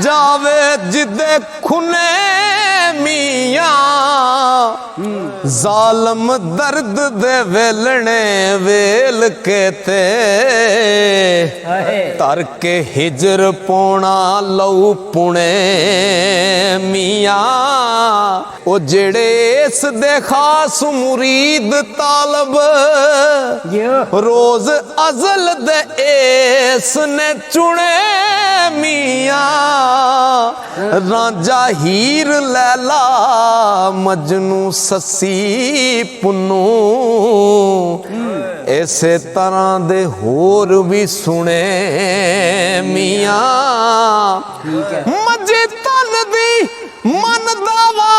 जावे जिदे खुने मियां जालम दर्द दे वेलने वेल के ते तर के हिजर पौना लऊ पुणे मियां ओ जेड़े इस दे खास मुरीद तालब रोज अजल दे इस ने चुने मियां रांझा हीर लैला मजनू ससी पुन्नू इसे तरह दे होर भी सुने मियां मजे तन दी मन दावा